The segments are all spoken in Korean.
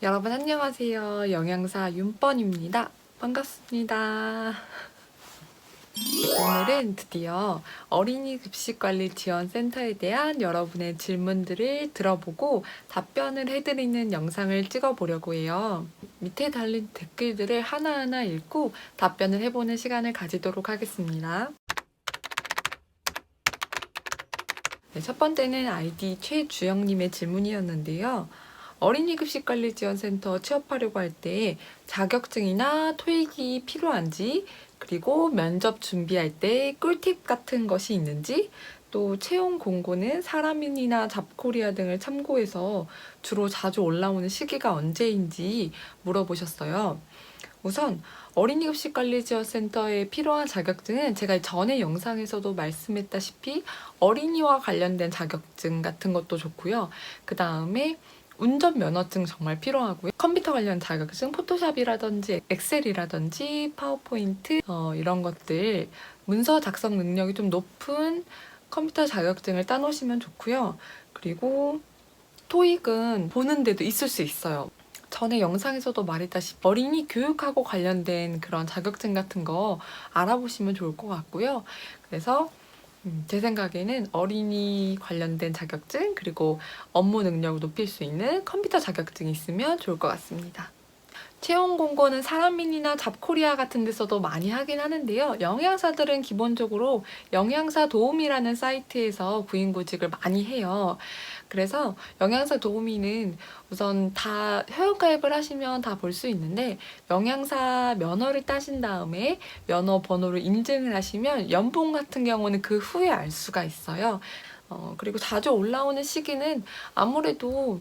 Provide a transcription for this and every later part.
여러분 안녕하세요. 영양사 윤뻔입니다. 반갑습니다. 오늘은 드디어 어린이 급식관리 지원센터에 대한 여러분의 질문들을 들어보고 답변을 해드리는 영상을 찍어보려고 해요. 밑에 달린 댓글들을 하나하나 읽고 답변을 해보는 시간을 가지도록 하겠습니다. 네, 첫 번째는 아이디 최주영님의 질문이었는데요. 어린이 급식관리지원센터 취업하려고 할 때 자격증이나 토익이 필요한지, 그리고 면접 준비할 때 꿀팁 같은 것이 있는지, 또 채용 공고는 사람인이나 잡코리아 등을 참고해서 주로 자주 올라오는 시기가 언제인지 물어보셨어요. 우선 어린이 급식관리지원센터에 필요한 자격증은 제가 전에 영상에서도 말씀했다시피 어린이와 관련된 자격증 같은 것도 좋고요. 그 다음에 운전면허증 정말 필요하고요. 컴퓨터 관련 자격증, 포토샵이라든지 엑셀이라든지 파워포인트 이런 것들, 문서 작성 능력이 좀 높은 컴퓨터 자격증을 따놓으시면 좋고요. 그리고 토익은 보는 데도 있을 수 있어요. 전에 영상에서도 말했다시피 어린이 교육하고 관련된 그런 자격증 같은 거 알아보시면 좋을 것 같고요. 그래서 제 생각에는 어린이 관련된 자격증, 그리고 업무 능력을 높일 수 있는 컴퓨터 자격증이 있으면 좋을 것 같습니다. 채용 공고는 사람인이나 잡코리아 같은 데서도 많이 하긴 하는데요. 영양사들은 기본적으로 영양사 도우미라는 사이트에서 구인구직을 많이 해요. 그래서 영양사 도우미는 우선 다 회원가입을 하시면 다 볼 수 있는데, 영양사 면허를 따신 다음에 면허 번호를 인증을 하시면 연봉 같은 경우는 그 후에 알 수가 있어요. 그리고 자주 올라오는 시기는 아무래도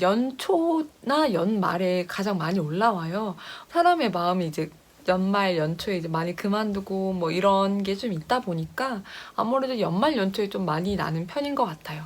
연초나 연말에 가장 많이 올라와요. 사람의 마음이 이제 연말, 연초에 이제 많이 그만두고 뭐 이런 게 좀 있다 보니까 아무래도 연말, 연초에 좀 많이 나는 편인 것 같아요.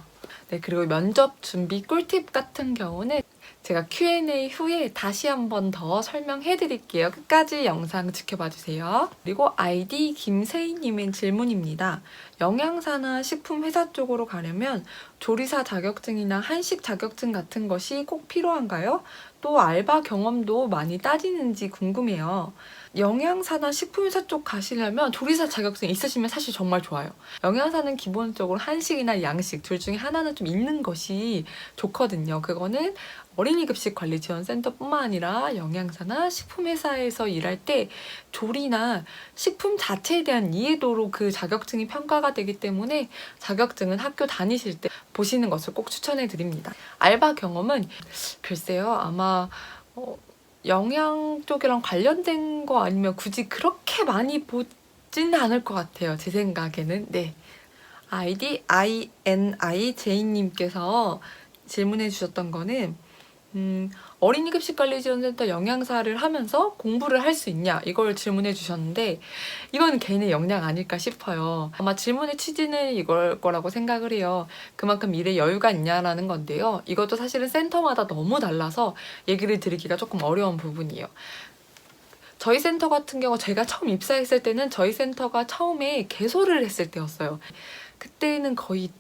네, 그리고 면접 준비 꿀팁 같은 경우는 제가 Q&A 후에 다시 한 번 더 설명해 드릴게요. 끝까지 영상 지켜봐 주세요. 그리고 아이디 김세희님의 질문입니다. 영양사나 식품 회사 쪽으로 가려면 조리사 자격증이나 한식 자격증 같은 것이 꼭 필요한가요? 또 알바 경험도 많이 따지는지 궁금해요. 영양사나 식품회사 쪽 가시려면 조리사 자격증 있으시면 사실 정말 좋아요. 영양사는 기본적으로 한식이나 양식 둘 중에 하나는 좀 있는 것이 좋거든요. 그거는 어린이 급식 관리 지원센터뿐만 아니라 영양사나 식품회사에서 일할 때 조리나 식품 자체에 대한 이해도로 그 자격증이 평가가 되기 때문에 자격증은 학교 다니실 때 보시는 것을 꼭 추천해 드립니다. 알바 경험은 글쎄요, 아마 영양 쪽이랑 관련된 거 아니면 굳이 그렇게 많이 보지는 않을 것 같아요. 제 생각에는. 네. 아이디 INIJ님께서 질문해 주셨던 거는 어린이 급식관리지원센터 영양사를 하면서 공부를 할 수 있냐, 이걸 질문해 주셨는데 이건 개인의 역량 아닐까 싶어요. 아마 질문의 취지는 이걸 거라고 생각을 해요. 그만큼 일에 여유가 있냐라는 건데요. 이것도 사실은 센터마다 너무 달라서 얘기를 드리기가 조금 어려운 부분이에요. 저희 센터 같은 경우 제가 처음 입사했을 때는 저희 센터가 처음에 개소를 했을 때였어요. 그때는 거의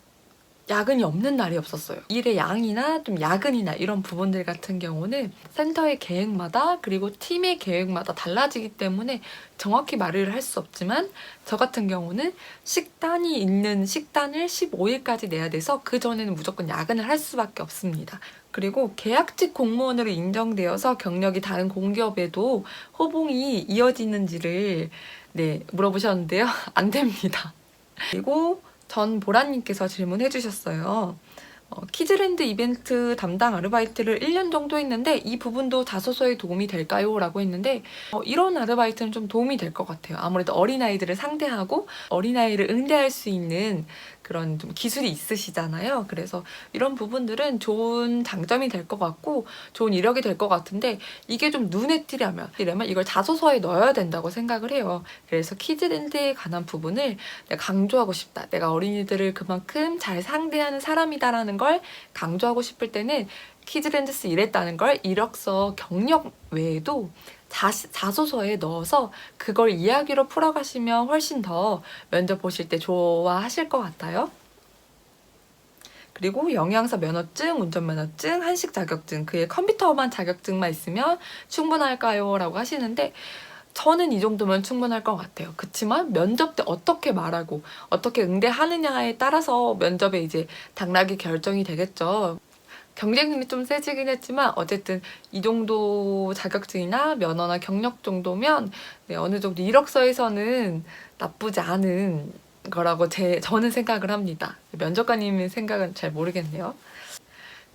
야근이 없는 날이 없었어요. 일의 양이나 좀 야근이나 이런 부분들 같은 경우는 센터의 계획마다, 그리고 팀의 계획마다 달라지기 때문에 정확히 말을 할 수 없지만, 저 같은 경우는 식단이 있는 식단을 15일까지 내야 돼서 그 전에는 무조건 야근을 할 수밖에 없습니다. 그리고 계약직 공무원으로 인정되어서 경력이 다른 공기업에도 호봉이 이어지는지를 물어보셨는데요. 안 됩니다. 그리고 전 보라님께서 질문해 주셨어요. 키즈랜드 이벤트 담당 아르바이트를 1년 정도 했는데 이 부분도 자소서에 도움이 될까요? 라고 했는데 이런 아르바이트는 좀 도움이 될 것 같아요. 아무래도 어린아이들을 상대하고 어린아이를 응대할 수 있는 그런 좀 기술이 있으시잖아요. 그래서 이런 부분들은 좋은 장점이 될 것 같고 좋은 이력이 될 것 같은데, 이게 좀 눈에 띄려면 이걸 자소서에 넣어야 된다고 생각을 해요. 그래서 키즈랜드에 관한 부분을 내가 강조하고 싶다, 내가 어린이들을 그만큼 잘 상대하는 사람이다라는 걸 강조하고 싶을 때는 키즈랜드스 일했다는 걸 이력서 경력 외에도 자소서에 넣어서 그걸 이야기로 풀어가시면 훨씬 더 면접 보실 때 좋아하실 것 같아요. 그리고 영양사 면허증, 운전면허증, 한식 자격증, 그의 컴퓨터만 자격증만 있으면 충분할까요? 라고 하시는데 저는 이 정도면 충분할 것 같아요. 그치만 면접 때 어떻게 말하고 어떻게 응대하느냐에 따라서 면접에 이제 당락이 결정이 되겠죠. 경쟁률이 좀 세지긴 했지만 어쨌든 이 정도 자격증이나 면허나 경력 정도면 네, 어느 정도 이력서에서는 나쁘지 않은 거라고 저는 생각을 합니다. 면접관님의 생각은 잘 모르겠네요.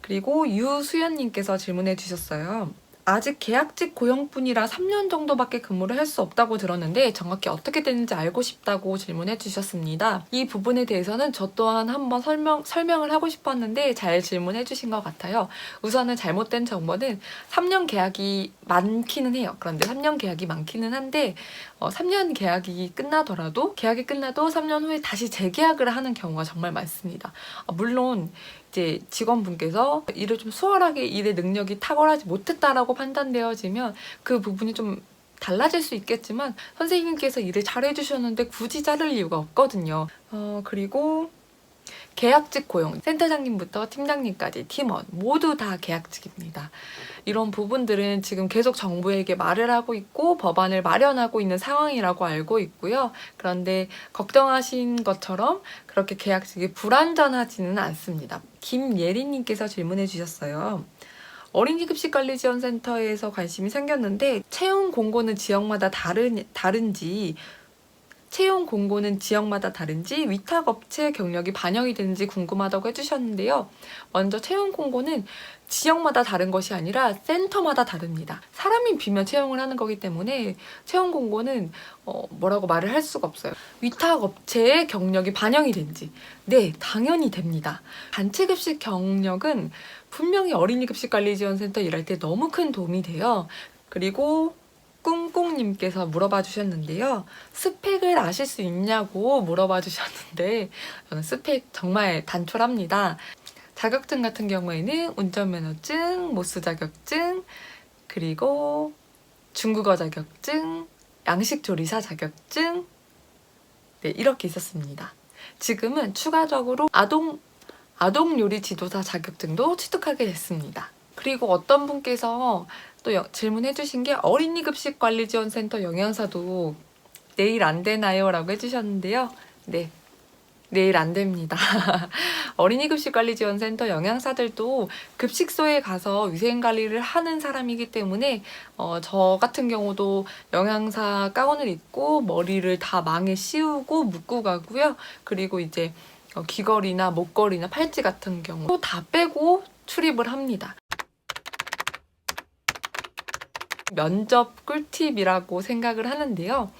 그리고 유수연님께서 질문해 주셨어요. 아직 계약직 고용뿐이라 3년 정도밖에 근무를 할 수 없다고 들었는데 정확히 어떻게 되는지 알고 싶다고 질문해 주셨습니다. 이 부분에 대해서는 저 또한 한번 설명을 하고 싶었는데 잘 질문해 주신 것 같아요. 우선은 잘못된 정보는 3년 계약이 많기는 해요. 그런데 3년 계약이 많기는 한데 3년 계약이 끝나도 3년 후에 다시 재계약을 하는 경우가 정말 많습니다. 물론 이제 직원분께서 일을 좀 수월하게 일의 능력이 탁월하지 못했다라고 판단되어지면 그 부분이 좀 달라질 수 있겠지만 선생님께서 일을 잘해주셨는데 굳이 자를 이유가 없거든요. 그리고 계약직 고용, 센터장님부터 팀장님까지 팀원 모두 다 계약직입니다. 이런 부분들은 지금 계속 정부에게 말을 하고 있고 법안을 마련하고 있는 상황이라고 알고 있고요. 그런데 걱정하신 것처럼 그렇게 계약직이 불안전하지는 않습니다. 김예린님께서 질문해 주셨어요. 어린이급식관리지원센터에서 관심이 생겼는데 채용 공고는 지역마다 다른지 위탁업체 경력이 반영이 되는지 궁금하다고 해주셨는데요. 먼저 채용 공고는 지역마다 다른 것이 아니라 센터마다 다릅니다. 사람이 비면 채용을 하는 거기 때문에 채용 공고는 뭐라고 말을 할 수가 없어요. 위탁업체의 경력이 반영이 된지 네, 당연히 됩니다. 단체급식 경력은 분명히 어린이급식관리지원센터 일할 때 너무 큰 도움이 돼요. 그리고 꿍꿍님께서 물어봐 주셨는데요. 스펙을 아실 수 있냐고 물어봐 주셨는데 저는 스펙 정말 단촐합니다. 자격증 같은 경우에는 운전면허증, 모스 자격증, 그리고 중국어 자격증, 양식조리사 자격증 네, 이렇게 있었습니다. 지금은 추가적으로 아동요리 지도사 자격증도 취득하게 됐습니다. 그리고 어떤 분께서 또 질문해 주신 게 어린이급식관리지원센터 영양사도 내일 안 되나요? 라고 해주셨는데요. 네, 내일 안 됩니다. 어린이급식관리지원센터 영양사들도 급식소에 가서 위생관리를 하는 사람이기 때문에 저 같은 경우도 영양사 가운을 입고 머리를 다 망에 씌우고 묶고 가고요. 그리고 이제 귀걸이나 목걸이나 팔찌 같은 경우 다 빼고 출입을 합니다. 면접 꿀팁이라고 생각을 하는데요.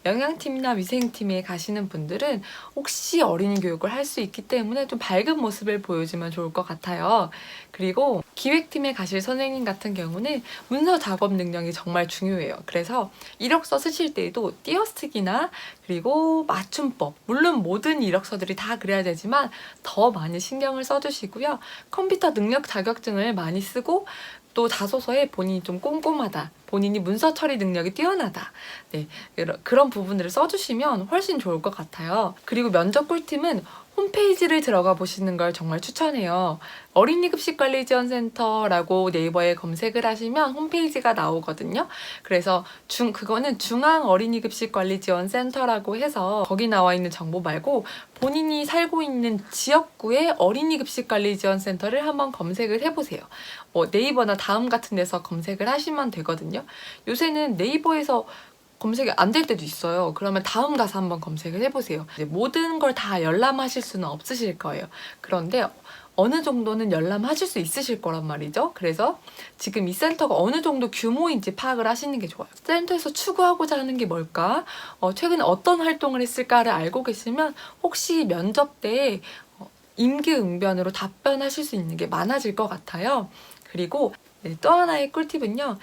영양팀이나 위생팀에 가시는 분들은 혹시 어린이 교육을 할 수 있기 때문에 좀 밝은 모습을 보여주면 좋을 것 같아요. 그리고 기획팀에 가실 선생님 같은 경우는 문서 작업 능력이 정말 중요해요. 그래서 이력서 쓰실 때에도 띄어쓰기나 그리고 맞춤법, 물론 모든 이력서들이 다 그래야 되지만 더 많이 신경을 써주시고요. 컴퓨터 능력 자격증을 많이 쓰고 또 자소서에 본인이 좀 꼼꼼하다, 본인이 문서 처리 능력이 뛰어나다, 네, 그런 부분들을 써주시면 훨씬 좋을 것 같아요. 그리고 면접 꿀팁은 홈페이지를 들어가 보시는 걸 정말 추천해요. 어린이급식관리지원센터라고 네이버에 검색을 하시면 홈페이지가 나오거든요. 그래서 그거는 중앙어린이급식관리지원센터라고 해서 거기 나와 있는 정보 말고 본인이 살고 있는 지역구의 어린이급식관리지원센터를 한번 검색을 해보세요. 네이버나 다음 같은 데서 검색을 하시면 되거든요. 요새는 네이버에서 검색이 안 될 때도 있어요. 그러면 다음 가서 한번 검색을 해보세요. 이제 모든 걸 다 열람하실 수는 없으실 거예요. 그런데 어느 정도는 열람하실 수 있으실 거란 말이죠. 그래서 지금 이 센터가 어느 정도 규모인지 파악을 하시는 게 좋아요. 센터에서 추구하고자 하는 게 뭘까? 최근에 어떤 활동을 했을까를 알고 계시면 혹시 면접 때 임기응변으로 답변하실 수 있는 게 많아질 것 같아요. 그리고 네, 또 하나의 꿀팁은요.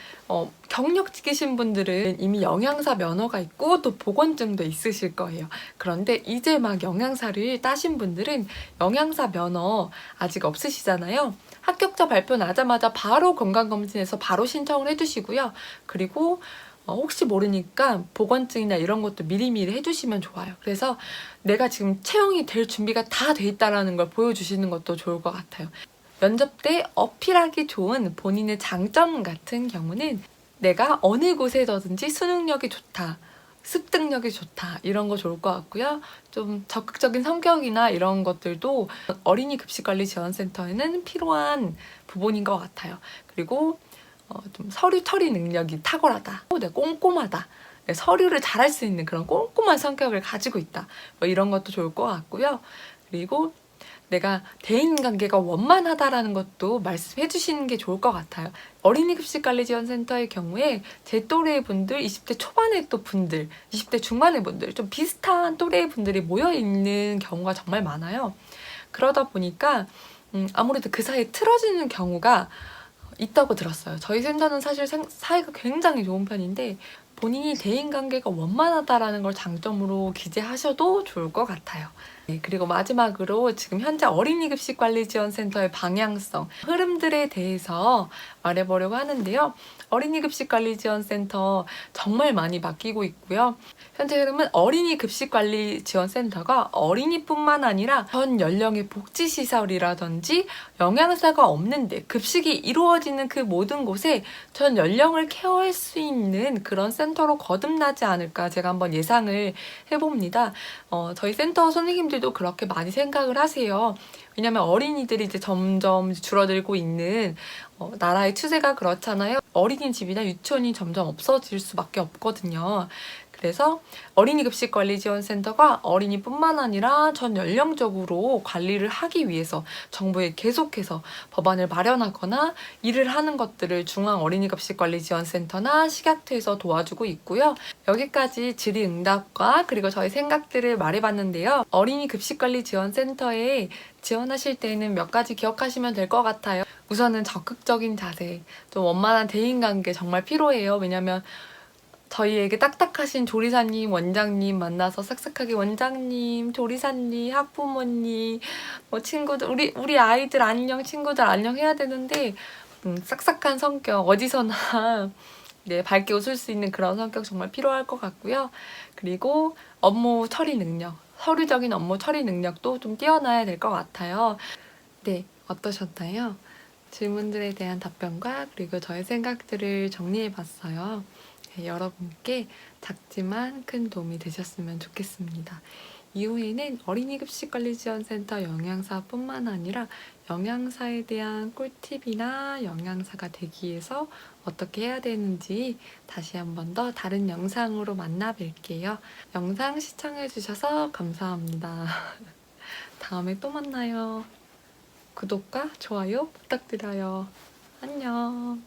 경력직이신 분들은 이미 영양사 면허가 있고 또 보건증도 있으실 거예요. 그런데 이제 막 영양사를 따신 분들은 영양사 면허 아직 없으시잖아요. 합격자 발표 나자마자 바로 건강검진에서 바로 신청을 해주시고요. 그리고 혹시 모르니까 보건증이나 이런 것도 미리미리 해주시면 좋아요. 그래서 내가 지금 채용이 될 준비가 다 돼 있다는 걸 보여주시는 것도 좋을 것 같아요. 면접 때 어필하기 좋은 본인의 장점 같은 경우는 내가 어느 곳에서든지 수능력이 좋다, 습득력이 좋다, 이런 거 좋을 것 같고요. 좀 적극적인 성격이나 이런 것들도 어린이 급식관리지원센터에는 필요한 부분인 것 같아요. 그리고 좀 서류 처리 능력이 탁월하다, 내가 꼼꼼하다, 서류를 잘할 수 있는 그런 꼼꼼한 성격을 가지고 있다, 뭐 이런 것도 좋을 것 같고요. 그리고 내가 대인관계가 원만하다라는 것도 말씀해 주시는 게 좋을 것 같아요. 어린이급식관리지원센터의 경우에 제 또래 분들, 20대 초반의 또 분들, 20대 중반의 분들, 좀 비슷한 또래의 분들이 모여있는 경우가 정말 많아요. 그러다 보니까 아무래도 그 사이에 틀어지는 경우가 있다고 들었어요. 저희 센터는 사실 사이가 굉장히 좋은 편인데 본인이 대인관계가 원만하다라는 걸 장점으로 기재하셔도 좋을 것 같아요. 네, 그리고 마지막으로 지금 현재 어린이급식관리지원센터의 방향성, 흐름들에 대해서 말해보려고 하는데요. 어린이급식관리지원센터 정말 많이 바뀌고 있고요. 현재 흐름은 어린이급식관리지원센터가 어린이뿐만 아니라 전 연령의 복지시설이라든지 영양사가 없는데 급식이 이루어지는 그 모든 곳에 전 연령을 케어할 수 있는 그런 센터로 거듭나지 않을까 제가 한번 예상을 해봅니다. 저희 센터 선생님들도 그렇게 많이 생각을 하세요. 왜냐면 어린이들이 이제 점점 줄어들고 있는 나라의 추세가 그렇잖아요. 어린이집이나 유치원이 점점 없어질 수밖에 없거든요. 그래서 어린이급식관리지원센터가 어린이뿐만 아니라 전 연령적으로 관리를 하기 위해서 정부에 계속해서 법안을 마련하거나 일을 하는 것들을 중앙어린이급식관리지원센터나 식약처에서 도와주고 있고요. 여기까지 질의응답과 그리고 저희 생각들을 말해봤는데요. 어린이급식관리지원센터에 지원하실 때에는 몇 가지 기억하시면 될 것 같아요. 우선은 적극적인 자세, 좀 원만한 대인관계 정말 필요해요. 왜냐면 저희에게 딱딱하신 조리사님, 원장님 만나서 싹싹하게 원장님, 조리사님, 학부모님, 뭐 친구들, 우리 아이들 안녕, 친구들 안녕 해야 되는데 싹싹한 성격, 어디서나 네, 밝게 웃을 수 있는 그런 성격 정말 필요할 것 같고요. 그리고 업무 처리 능력, 서류적인 업무 처리 능력도 좀 뛰어나야 될 것 같아요. 네, 어떠셨나요? 질문들에 대한 답변과 그리고 저의 생각들을 정리해봤어요. 여러분께 작지만 큰 도움이 되셨으면 좋겠습니다. 이후에는 어린이급식관리지원센터 영양사뿐만 아니라 영양사에 대한 꿀팁이나 영양사가 되기 위해서 어떻게 해야 되는지 다시 한 번 더 다른 영상으로 만나 뵐게요. 영상 시청해주셔서 감사합니다. 다음에 또 만나요. 구독과 좋아요 부탁드려요. 안녕.